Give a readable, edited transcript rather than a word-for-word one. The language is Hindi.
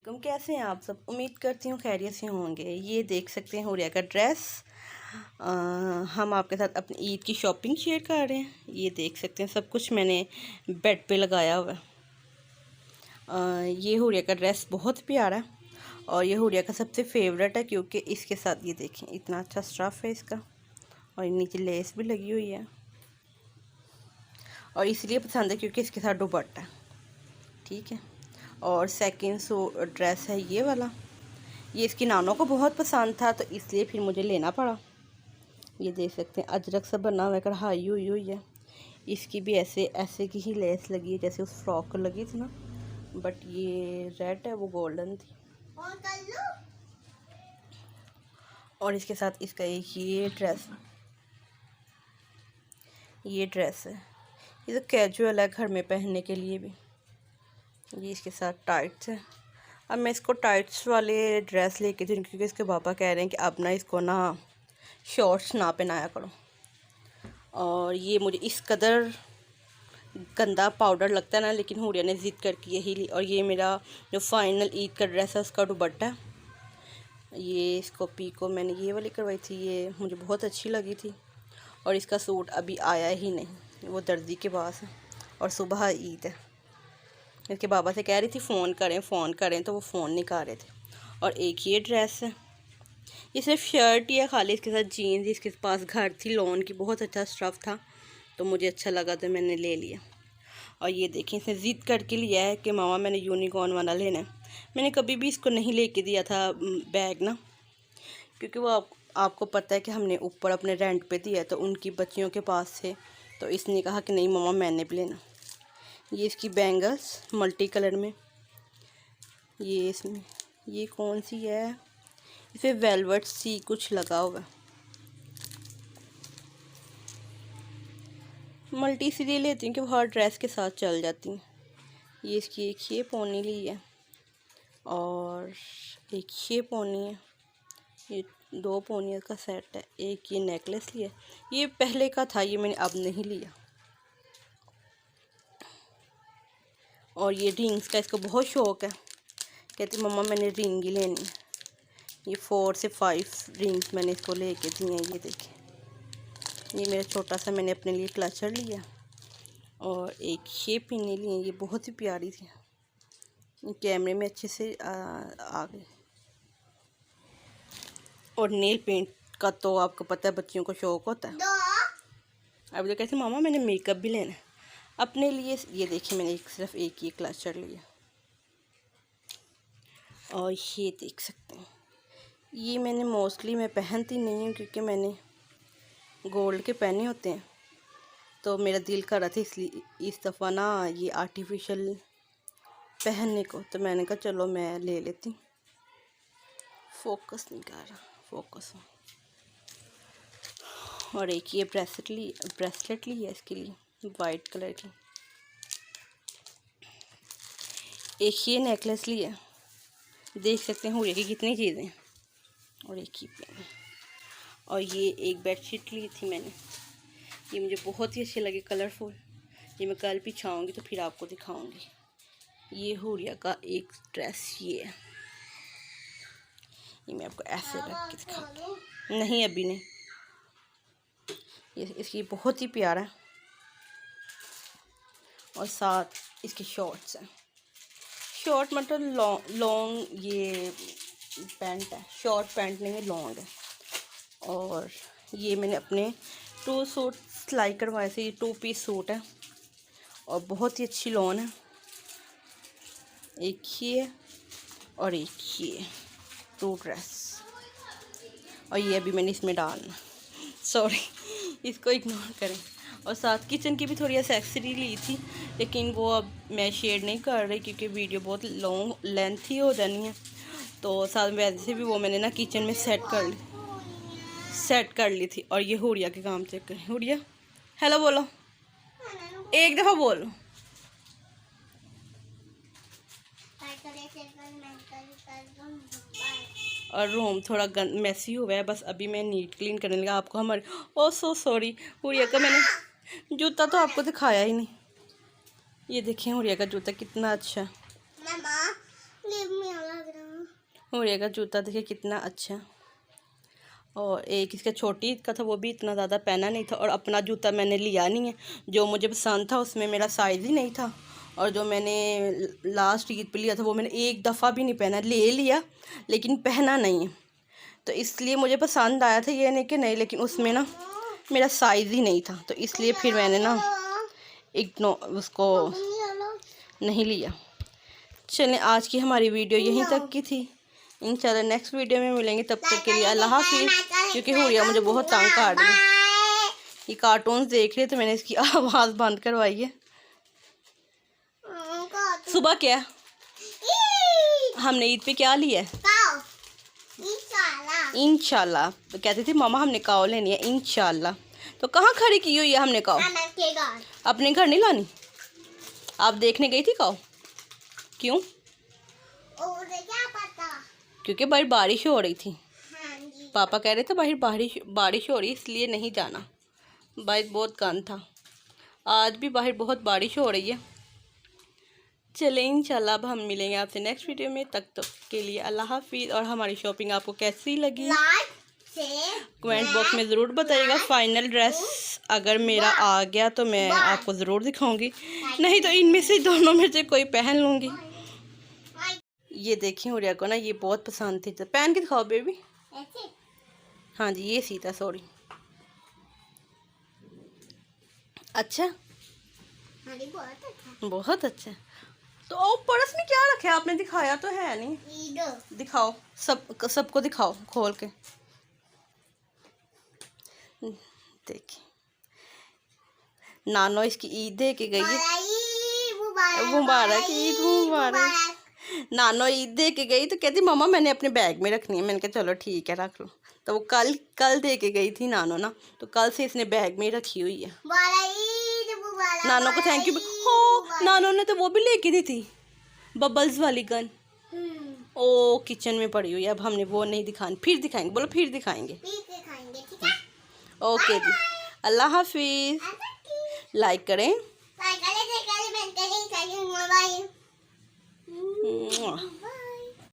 वालेकुम। कैसे हैं आप सब? उम्मीद करती हूँ खैरियत से होंगे। ये देख सकते हैं हुरिया का ड्रेस। हम आपके साथ अपनी ईद की शॉपिंग शेयर कर रहे हैं। ये देख सकते हैं सब कुछ मैंने बेड पे लगाया हुआ है। ये हुरिया का ड्रेस बहुत प्यारा है और ये हुरिया का सबसे फेवरेट है क्योंकि इसके साथ ये देखें इतना अच्छा स्टफ़ है इसका और नीचे लेस भी लगी हुई है और इसलिए पसंद है क्योंकि इसके साथ दुपट्टा है। ठीक है। और सेकंड ड्रेस है ये वाला। ये इसकी नानों को बहुत पसंद था तो इसलिए फिर मुझे लेना पड़ा। ये देख सकते हैं अजरक से बना हुआ कढ़ाई हुई हुई है। इसकी भी ऐसे ऐसे की ही लेस लगी है जैसे उस फ्रॉक को लगी थी ना, बट ये रेड है वो गोल्डन थी। और इसके साथ इसका एक ये ड्रेस है। ये तो कैजुअल है घर में पहनने के लिए भी। ये इसके साथ टाइट्स है। अब मैं इसको टाइट्स वाले ड्रेस लेके थी क्योंकि इसके पापा कह रहे हैं कि अब ना इसको ना शॉर्ट्स ना पहनाया करो। और ये मुझे इस कदर गंदा पाउडर लगता है ना, लेकिन हुरिया ने ज़िद करके यही ली। और ये मेरा जो फाइनल ईद का ड्रेस है उसका दुपट्टा। ये इसको पीको मैंने ये वाली करवाई थी, ये मुझे बहुत अच्छी लगी थी। और इसका सूट अभी आया ही नहीं, वो दर्जी के पास है और सुबह ईद है। इसके बाबा से कह रही थी फ़ोन करें तो वो फ़ोन नहीं कर रहे थे। और एक ये ड्रेस है, ये सिर्फ शर्ट ही है खाली, इसके साथ जीन्स। इसके पास घर थी लॉन की, बहुत अच्छा स्टफ़ था तो मुझे अच्छा लगा तो मैंने ले लिया। और ये देखें इसने ज़िद करके लिया है कि मामा मैंने यूनिकॉर्न वाला लेना है। मैंने कभी भी इसको नहीं लेके दिया था बैग ना, क्योंकि वो आपको पता है कि हमने ऊपर अपने रेंट पे दिया है तो उनकी बच्चियों के पास थे, तो इसने कहा कि नहीं मामा मैंने भी लेना। ये इसकी बैंगल्स मल्टी कलर में, ये इसमें ये कौन सी है, इसे वेलवेट सी कुछ लगा हुआ। मल्टी इसलिए लेती हूँ कि वो हर ड्रेस के साथ चल जाती हैं। ये इसकी एक ये पोनी ली है और एक ये पोनी है। ये दो पोनियों का सेट है। एक ये नेकलेस लिया, ये पहले का था, ये मैंने अब नहीं लिया। और ये रिंग्स का इसको बहुत शौक़ है, कहती मम्मा मैंने रिंग ही लेनी है। ये 4 से 5 रिंग्स मैंने इसको लेके दी हैं। ये देखिए, ये मेरा छोटा सा मैंने अपने लिए क्लचर लिया और एक ये पिने लिए, ये बहुत ही प्यारी थी। ये कैमरे में अच्छे से आ गई। और नेल पेंट का तो आपको पता है बच्चियों को शौक़ होता है। अब तो कहते मामा मैंने मेकअप भी लेना है अपने लिए। ये देखिए मैंने सिर्फ एक ये क्लचर लिया। और ये देख सकते हैं, ये मैंने मोस्टली मैं पहनती नहीं हूँ क्योंकि मैंने गोल्ड के पहने होते हैं तो मेरा दिल कर रहा था इसलिए इस दफ़ा ना ये आर्टिफिशियल पहनने को, तो मैंने कहा चलो मैं ले लेती। फोकस नहीं कर रहा, फोकस। और एक ये ब्रेसलेट ली है इसके लिए वाइट कलर की। एक ये नेकलेस लिया, देख सकते हैं हुए की कितनी चीज़ें। और एक ही पेन। और ये एक बेडशीट ली थी मैंने, ये मुझे बहुत ही अच्छी लगी, कलरफुल। ये मैं कल भी छाऊँगी तो फिर आपको दिखाऊँगी। ये हुरिया का एक ड्रेस ये है, ये मैं आपको ऐसे रख के दिखाऊँगी। नहीं अभी नहीं, ये इसकी बहुत ही प्यारा है। और साथ इसके शॉर्ट्स हैं, शॉर्ट मतलब लॉन्ग ये पैंट है, शॉर्ट पैंट नहीं है, लॉन्ग है। और ये मैंने अपने 2 सूट सिलाई करवाए थे, ये 2 पीस सूट है और बहुत ही अच्छी लॉन है। एक ये और एक ये 2 ड्रेस। और ये अभी मैंने इसमें डालना, सॉरी इसको इग्नोर करें। और साथ किचन की भी थोड़ी एक्सेसरी ली थी, लेकिन वो अब मैं शेयर नहीं कर रही क्योंकि वीडियो बहुत लॉन्ग लेंथी हो जानी है। तो साथ में वैसे भी वो मैंने ना किचन में सेट कर ली थी। और ये हुरिया के काम चेक करें। हुरिया हेलो बोलो, एक दफ़ा बोलो। और रूम थोड़ा मैसी हुआ है, बस अभी मैं नीट क्लीन करने लगा। आपको हमारे ओ सो सॉरी, हुरिया का मैंने जूता तो आपको दिखाया ही नहीं। ये देखें हुरिया का जूता कितना अच्छा है। हुरिया का जूता देखिए कितना अच्छा, और एक इसका छोटी ईद का था, वो भी इतना ज़्यादा पहना नहीं था। और अपना जूता मैंने लिया नहीं है, जो मुझे पसंद था उसमें मेरा साइज़ ही नहीं था। और जो मैंने लास्ट ईद पे लिया था वो मैंने एक दफ़ा भी नहीं पहना, ले लिया लेकिन पहना नहीं है। तो इसलिए मुझे पसंद आया था, ये नहीं कि नहीं, लेकिन उसमें ना मेरा साइज़ ही नहीं था, तो इसलिए फिर मैंने ना उसको नहीं लिया। चलें, आज की हमारी वीडियो यहीं तक की थी। इंशाल्लाह नेक्स्ट वीडियो में मिलेंगे, तब तक के लिए अल्लाह हाफिज़। क्योंकि हुरिया मुझे बहुत तंग कर रही है, ये कार्टून्स देख रहे तो मैंने इसकी आवाज़ बंद करवाई है। सुबह क्या हमने ईद पे क्या लिया है? इंशाल्लाह कहते थे मामा हमने काओ लेनी है इंशाल्लाह। तो कहाँ खड़ी की हुई है हमने काओ? अपने घर नहीं लानी? आप देखने गई थी काओ? क्यों? क्योंकि बाहर बारिश हो रही थी। पापा कह रहे थे बाहर बारिश हो रही इसलिए नहीं जाना, बाहर बहुत गंद था। आज भी बाहर बहुत बारिश हो रही है। चलें इंशाल्लाह अब हम मिलेंगे आपसे नेक्स्ट वीडियो में, तक तो के लिए अल्लाह हाफिज़। और हमारी शॉपिंग आपको कैसी लगी कमेंट बॉक्स में ज़रूर बताइएगा। फाइनल ड्रेस अगर मेरा आ गया तो मैं आपको ज़रूर दिखाऊंगी, नहीं तो इनमें से दोनों में से कोई पहन लूँगी। ये देखिए हुरिया को ना ये बहुत पसंद थी, तो पहन के दिखाओ बेबी। हाँ जी ये सीता, सॉरी। अच्छा बहुत अच्छा। तो पर्स में क्या रखा है आपने? दिखाया तो है नहीं, दिखाओ सबको दिखाओ खोल के। देखिए नानो इसकी ईद दे के गई है, मुबारक ईद मुबारक। नानो ईद दे के गई तो कहती मामा मैंने अपने बैग में रखनी है। मैंने कहा चलो ठीक है रख लो। तो वो कल दे के गई थी नानो ना, तो कल से इसने बैग में रखी हुई है। नानो को थैंक यू हो। नानो ने तो वो भी लेके दी थी बबल्स वाली गन, ओ किचन में पड़ी हुई है। अब हमने वो नहीं दिखानी, फिर दिखाएंगे। बोलो फिर दिखाएंगे। ओके जी, अल्लाह हाफिज़। लाइक करें।